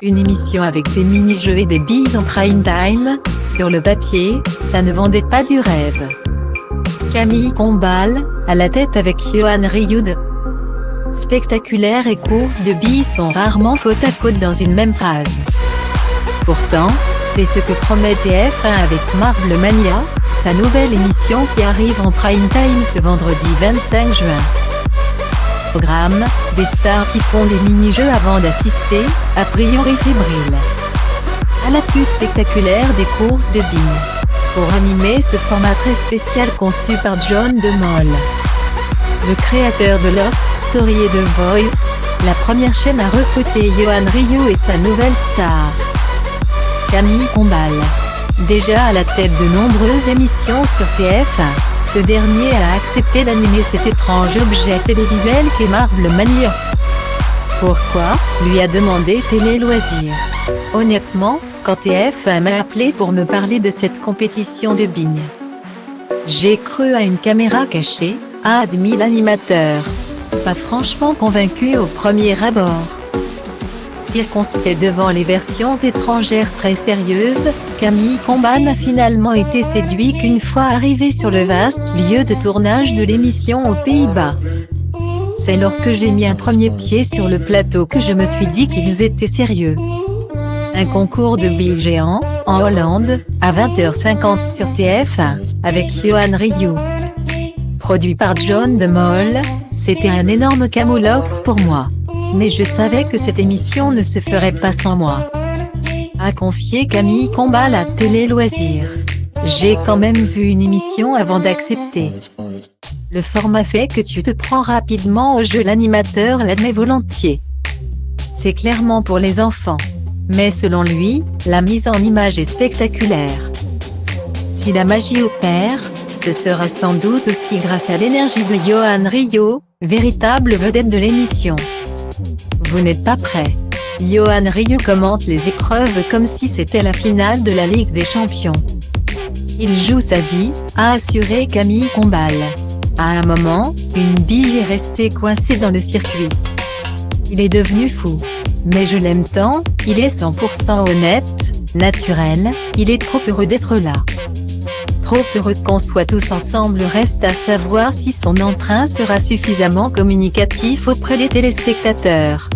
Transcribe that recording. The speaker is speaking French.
Une émission avec des mini-jeux et des billes en prime time, sur le papier, ça ne vendait pas du rêve. Camille Combal, à la tête avec Yohan Rioux. Spectaculaire et course de billes sont rarement côte à côte dans une même phrase. Pourtant, c'est ce que promet TF1 avec Marble Mania, sa nouvelle émission qui arrive en prime time ce vendredi 25 juin. Programme, des stars qui font des mini-jeux avant d'assister, a priori fébriles, à la plus spectaculaire des courses de billes. Pour animer ce format très spécial conçu par John de Mol, le créateur de Loft Story et de Voice, la première chaîne a recruté Yohan Rioux et sa nouvelle star, Camille Combal. Déjà à la tête de nombreuses émissions sur TF1, ce dernier a accepté d'animer cet étrange objet télévisuel qu'est Marble Mania. Pourquoi, lui a demandé Télé Loisirs. Honnêtement, quand TF1 m'a appelé pour me parler de cette compétition de billes, j'ai cru à une caméra cachée, a admis l'animateur. Pas franchement convaincu au premier abord. Circonspect devant les versions étrangères très sérieuses, Camille Combal n'a finalement été séduit qu'une fois arrivé sur le vaste lieu de tournage de l'émission aux Pays-Bas. C'est lorsque j'ai mis un premier pied sur le plateau que je me suis dit qu'ils étaient sérieux. Un concours de billes géants, en Hollande, à 20h50 sur TF1, avec Yohan Rioux. Produit par John de Mol, c'était un énorme camoulox pour moi. Mais je savais que cette émission ne se ferait pas sans moi, a confié Camille Combal à Télé Loisirs. J'ai quand même vu une émission avant d'accepter. Le format fait que tu te prends rapidement au jeu, l'animateur l'admet volontiers. C'est clairement pour les enfants. Mais selon lui, la mise en image est spectaculaire. Si la magie opère, ce sera sans doute aussi grâce à l'énergie de Yohan Rioux, véritable vedette de l'émission. Vous n'êtes pas prêts. Yohan Rioux commente les épreuves comme si c'était la finale de la Ligue des Champions. Il joue sa vie, a assuré Camille Combal. À un moment, une bille est restée coincée dans le circuit. Il est devenu fou. Mais je l'aime tant, il est 100% honnête, naturel, il est trop heureux d'être là. Trop heureux qu'on soit tous ensemble, reste à savoir si son entrain sera suffisamment communicatif auprès des téléspectateurs.